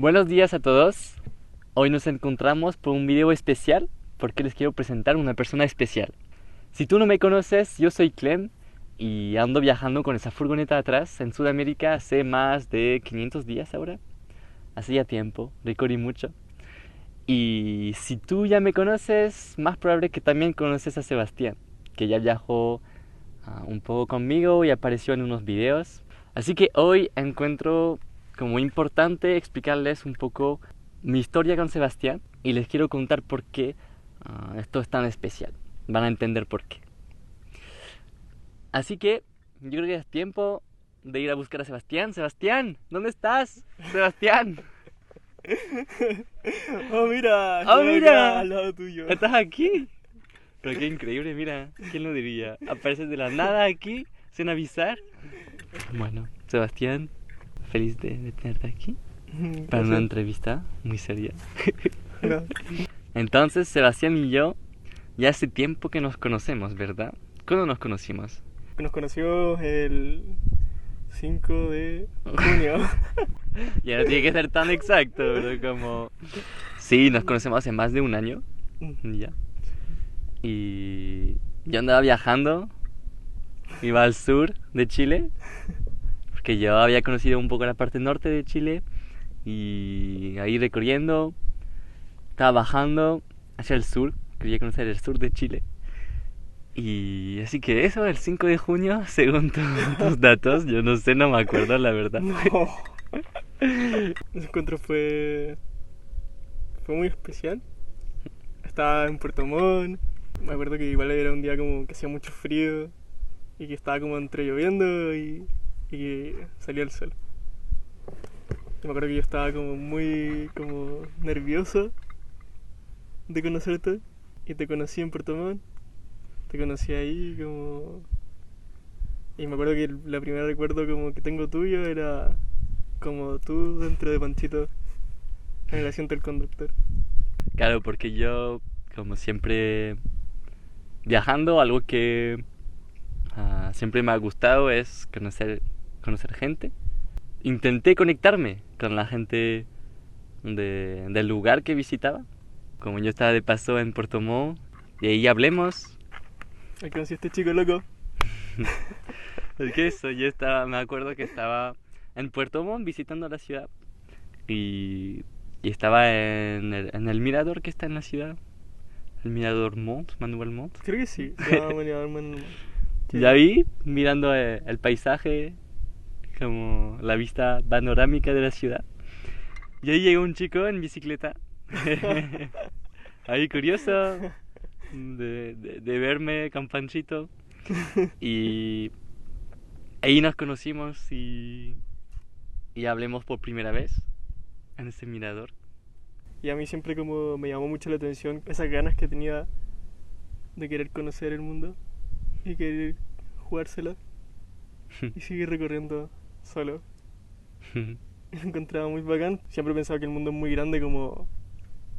Buenos días a todos. Hoy nos encontramos por un video especial porque les quiero presentar una persona especial. Si tú no me conoces, yo soy Clem y ando viajando con esa furgoneta atrás en Sudamérica hace más de 500 días ahora. Hace ya tiempo, recorrí mucho. Y si tú ya me conoces, más probable que también conoces a Sebastián, que ya viajó un poco conmigo y apareció en unos videos. Así que hoy encuentro como importante explicarles un poco mi historia con Sebastián y les quiero contar por qué esto es tan especial. Van a entender por qué. Así que yo creo que es tiempo de ir a buscar a Sebastián. Sebastián, ¿dónde estás? Sebastián. Oh, mira, ¡Oh, estoy mira! acá al lado tuyo. ¿Estás aquí? Pero qué increíble, mira. ¿Quién lo diría? Apareces de la nada aquí, sin avisar. Bueno, Sebastián, feliz de tenerte aquí para una Gracias. entrevista muy seria. No, Entonces, Sebastián y yo ya hace tiempo que nos conocemos, ¿verdad? ¿Cuándo nos conocimos? nos conoció el 5 de junio. Ya no tiene que ser tan exacto, pero como... Sí, nos conocemos hace más de un año, ya. Y yo andaba viajando, iba al sur de Chile, porque yo había conocido un poco la parte norte de Chile, y ahí recorriendo, estaba bajando hacia el sur, quería conocer el sur de Chile. Y así que eso, el 5 de junio, según tus datos, yo no sé, no me acuerdo la verdad. No. Ese encuentro fue muy especial. Estaba en Puerto Montt. Me acuerdo que igual era un día como que hacía mucho frío y que estaba como entre lloviendo y que salía el sol. Y me acuerdo que yo estaba como muy como nervioso de conocerte y te conocí en Puerto Montt. Te conocí ahí como... Y me acuerdo que la primera recuerdo como que tengo tuyo era como tú dentro de Panchito en el asiento del conductor. Claro, porque yo, como siempre, viajando, algo que siempre me ha gustado es conocer gente. Intenté conectarme con la gente del lugar que visitaba. Como yo estaba de paso en Puerto Montt, y ahí hablemos. Ahí conocí a este chico loco. Porque eso, me acuerdo que estaba en Puerto Montt visitando la ciudad y estaba en el mirador que está en la ciudad, el mirador Manuel Montt. Creo que sí, se llama Manuel Hermano. Ya vi mirando el paisaje, como la vista panorámica de la ciudad. Y ahí llegó un chico en bicicleta, ahí curioso de verme con Panchito. Y ahí nos conocimos y hablemos por primera vez en ese mirador. Y a mí siempre como me llamó mucho la atención esas ganas que tenía de querer conocer el mundo y querer jugársela y seguir recorriendo solo. Lo encontraba muy bacán. Siempre pensaba que el mundo es muy grande como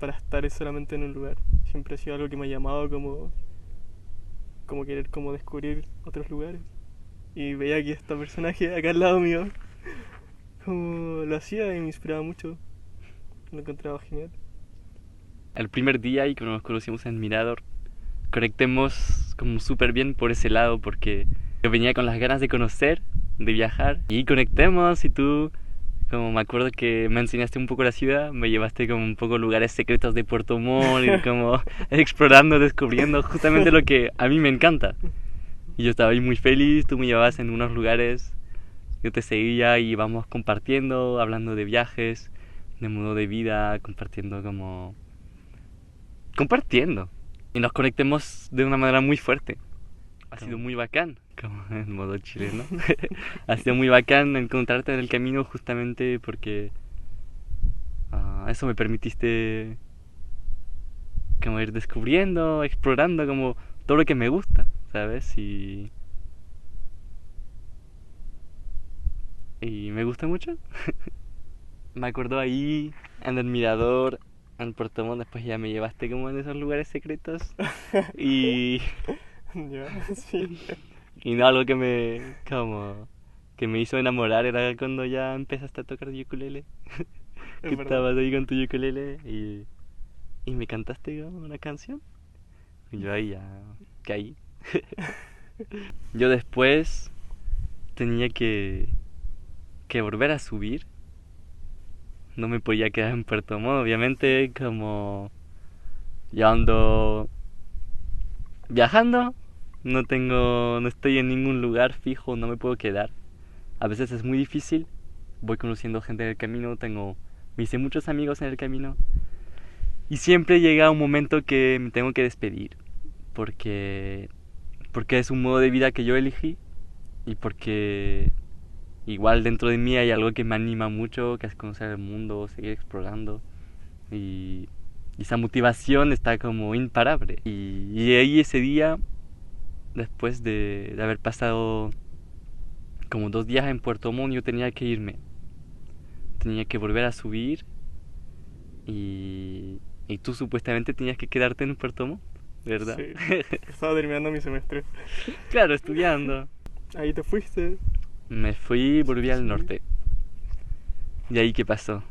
para estar solamente en un lugar. Siempre ha sido algo que me ha llamado como querer como descubrir otros lugares. Y veía que este personaje acá al lado mío como lo hacía y me inspiraba mucho. Lo encontraba genial. El primer día y cuando nos conocimos en Mirador, conectemos como súper bien por ese lado porque yo venía con las ganas de conocer, de viajar y conectemos y tú, como me acuerdo que me enseñaste un poco la ciudad, me llevaste como un poco lugares secretos de Puerto Montt y como explorando, descubriendo justamente lo que a mí me encanta. Y yo estaba ahí muy feliz, tú me llevabas en unos lugares, yo te seguía y íbamos compartiendo, hablando de viajes, de modo de vida, compartiendo. Y nos conectemos de una manera muy fuerte. Ha sido muy bacán, como en modo chileno. Ha sido muy bacán encontrarte en el camino justamente porque eso me permitiste como ir descubriendo, explorando como todo lo que me gusta, ¿sabes? Y me gusta mucho. Me acuerdo ahí en el mirador, en Puerto Montt, después ya me llevaste como en esos lugares secretos. Y, Ya, sí. y no, algo que me hizo enamorar era cuando ya empezaste a tocar ukulele. Es que verdad. estabas ahí con tu ukulele y me cantaste como una canción. Y yo ahí ya caí. Yo después tenía que volver a subir. No me podía quedar en Puerto Montt, obviamente, como ya ando viajando, no estoy en ningún lugar fijo, no me puedo quedar. A veces es muy difícil, voy conociendo gente en el camino, me hice muchos amigos en el camino y siempre llega un momento que me tengo que despedir, porque porque es un modo de vida que yo elegí y porque igual dentro de mí hay algo que me anima mucho, que es conocer el mundo, seguir explorando y esa motivación está como imparable. Y ahí ese día, después de haber pasado como 2 días en Puerto Montt, yo tenía que irme. Tenía que volver a subir y tú supuestamente tenías que quedarte en Puerto Montt, ¿verdad? Sí. Estaba terminando mi semestre. Claro, estudiando. Ahí te fuiste. Me fui y volví al Sí. norte. ¿Y ahí qué pasó?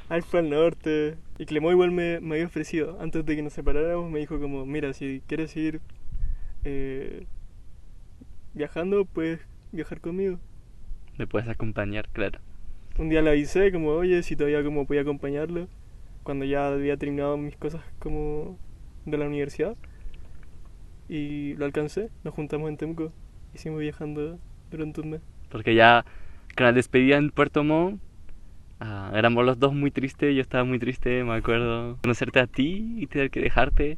Ahí fue al norte. Y Clemó igual me había ofrecido, antes de que nos separáramos, me dijo como, mira, si quieres ir eh, viajando, puedes viajar conmigo. ¿Me puedes acompañar? Claro. Un día le avisé como, oye, si todavía como podía acompañarlo, cuando ya había terminado mis cosas como de la universidad. Y lo alcancé, nos juntamos en Temuco, hicimos viajando durante un mes. Porque ya con la despedida en Puerto Montt, éramos los dos muy tristes, yo estaba muy triste, me acuerdo. Conocerte a ti y tener que dejarte.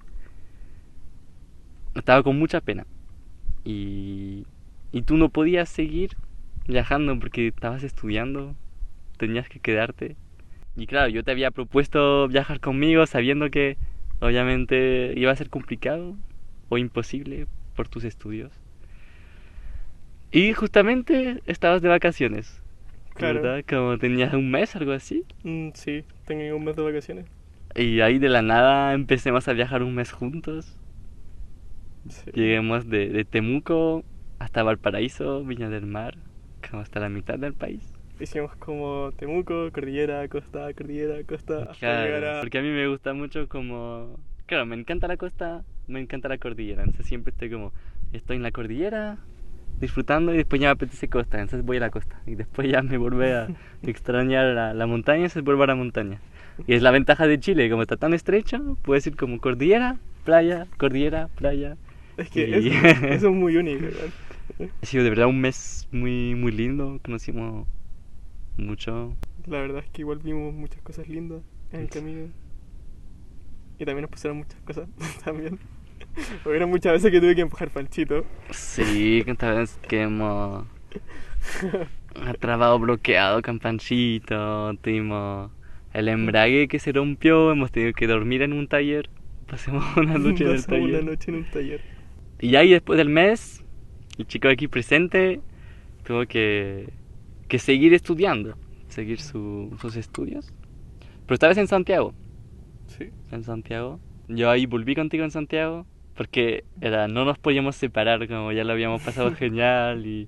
Estaba con mucha pena. Y tú no podías seguir viajando porque estabas estudiando, tenías que quedarte. Y claro, yo te había propuesto viajar conmigo sabiendo que obviamente iba a ser complicado o imposible por tus estudios. Y justamente estabas de vacaciones, Claro, ¿verdad? Como tenías un mes, algo así. sí, tenía un mes de vacaciones. Y ahí de la nada empecemos a viajar un mes juntos. Sí. Lleguemos de Temuco hasta Valparaíso, Viña del Mar, como hasta la mitad del país. Hicimos como Temuco, cordillera, costa, hasta llegar Claro, a... porque a mí me gusta mucho como... Claro, me encanta la costa, me encanta la cordillera, entonces siempre estoy en la cordillera disfrutando y después ya me apetece costa, entonces voy a la costa y después ya me vuelve a extrañar la montaña, entonces vuelvo a la montaña. Y es la ventaja de Chile, como está tan estrecho, puedes ir como cordillera, playa, Es que y eso es muy único, igual. ha sido de verdad un mes muy, muy lindo, conocimos mucho. La verdad es que igual vimos muchas cosas lindas en el Sí. camino. Y también nos pasaron muchas cosas también. Hubieron muchas veces que tuve que empujar Panchito. Sí, que tal vez que hemos trabado bloqueado con Panchito, tuvimos el embrague que se rompió, hemos tenido que dormir en un taller, pasemos una noche en el Pasamos una taller. noche en un taller. Y ahí después del mes, el chico aquí presente tuvo que seguir estudiando, seguir sus estudios. Pero esta vez en Santiago, Sí. en Santiago. Yo ahí volví contigo en Santiago porque no nos podíamos separar, como ya lo habíamos pasado genial y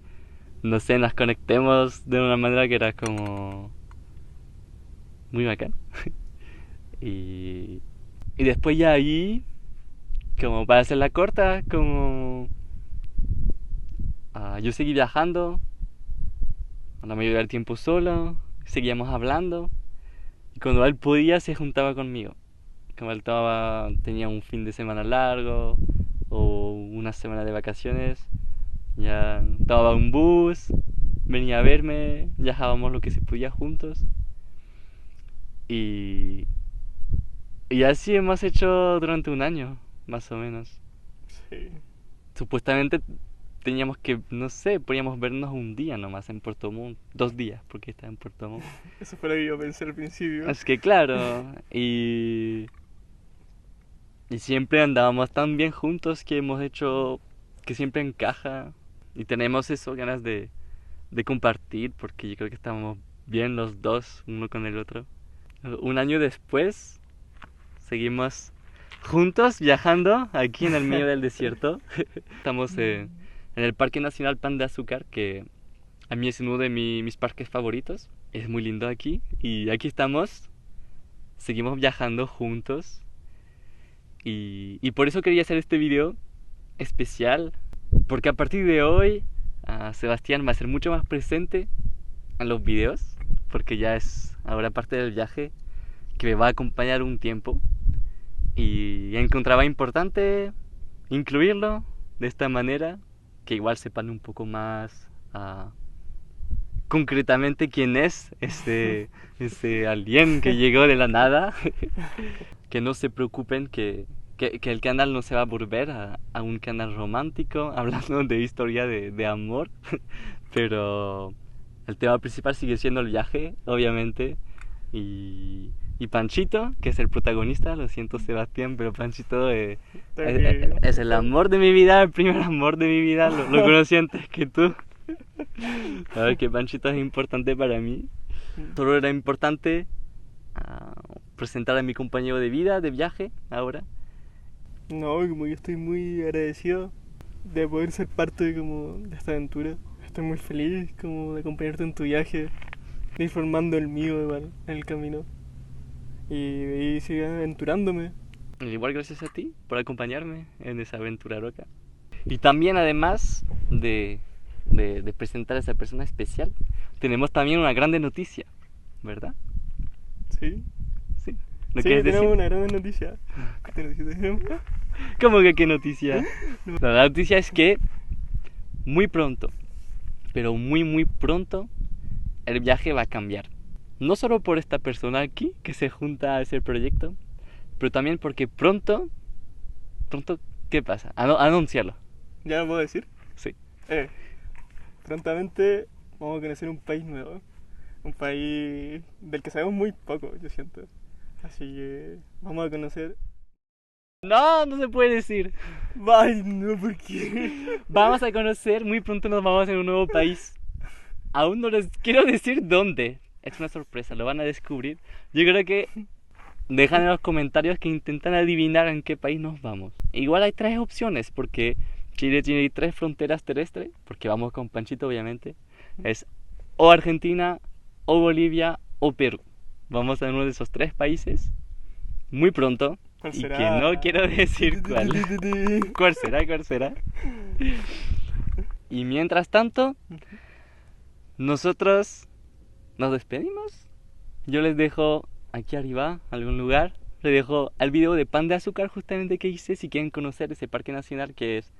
no sé, nos conectemos de una manera que era como muy bacán. Y, y después ya ahí, como para hacer la corta, yo seguí viajando, la mayoría del tiempo solo, seguíamos hablando y cuando él podía se juntaba conmigo. Como él tenía un fin de semana largo o una semana de vacaciones, ya tomaba un bus, venía a verme, viajábamos lo que se podía juntos y, y así hemos hecho durante un año, más o menos. Sí. Supuestamente teníamos que, no sé, podíamos vernos un día nomás en Puerto Montt, 2 días porque estaba en Puerto Montt. Eso fue lo que yo pensé al principio. Es que claro, y siempre andábamos tan bien juntos que hemos hecho que siempre encaja y tenemos eso, ganas de compartir porque yo creo que estamos bien los dos, uno con el otro. Un año después, seguimos juntos viajando aquí en el medio del desierto. Estamos en el Parque Nacional Pan de Azúcar, que A mí es uno de mis parques favoritos. Es muy lindo aquí. Y aquí estamos. Seguimos viajando juntos. Y por eso quería hacer este video especial. Porque a partir de hoy, Sebastián va a ser mucho más presente en los videos. Porque ya es ahora parte del viaje que me va a acompañar un tiempo. Y encontraba importante incluirlo de esta manera. Que igual sepan un poco más concretamente quién es este alien que llegó de la nada. Que no se preocupen que el canal no se va a volver a un canal romántico hablando de historia de amor. Pero el tema principal sigue siendo el viaje, obviamente. Y Panchito, que es el protagonista, lo siento Sebastián, pero Panchito es el amor de mi vida, el primer amor de mi vida, lo conocí antes que tú. A ver, que Panchito es importante para mí. Solo era importante presentar a mi compañero de vida, de viaje, ahora. No, como yo estoy muy agradecido de poder ser parte de esta aventura. Estoy muy feliz como de acompañarte en tu viaje, de ir formando el mío igual en el camino. Y de ir seguir aventurándome. Igual gracias a ti por acompañarme en esa aventura loca. Y también además de presentar a esa persona especial, tenemos también una grande noticia, ¿verdad? Sí. Sí. ¿Lo Sí, quieres tenemos decir? una gran noticia. ¿Qué noticia tenemos? ¿Cómo que qué noticia? La noticia es que muy pronto, pero muy pronto, el viaje va a cambiar. No solo por esta persona aquí que se junta a ese proyecto, pero también porque pronto, ¿qué pasa? Anúncialo. ¿Ya lo puedo decir? Sí. Prontamente vamos a conocer un país nuevo. Un país del que sabemos muy poco, yo siento. Así que vamos a conocer... No se puede decir. Ay, no, ¿por qué? Vamos a conocer, muy pronto nos vamos a un nuevo país. Aún no les quiero decir dónde. Es una sorpresa, lo van a descubrir. Yo creo que dejan en los comentarios que intentan adivinar en qué país nos vamos. Igual hay tres opciones, porque Chile tiene tres fronteras terrestres, porque vamos con Panchito obviamente. Es o Argentina, o Bolivia, o Perú. Vamos a uno de esos tres países muy pronto. ¿Cuál Y será? que no quiero decir cuál. ¿Cuál será? Y mientras tanto, nosotros nos despedimos. Yo les dejo aquí arriba, algún lugar. Les dejo el video de Pan de Azúcar justamente que hice. Si quieren conocer ese parque nacional que es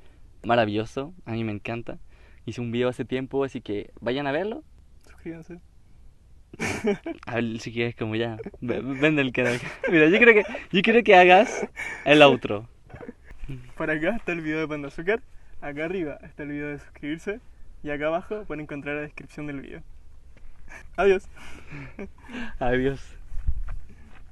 maravilloso, a mí me encanta. Hice un video hace tiempo, así que vayan a verlo. Suscríbanse. A ver si quieres como ya. Vende el canal. Mira, yo creo que hagas el outro. Por acá está el video de Pan de Azúcar. Acá arriba está el video de suscribirse. Y acá abajo pueden encontrar la descripción del video. Adiós. Adiós.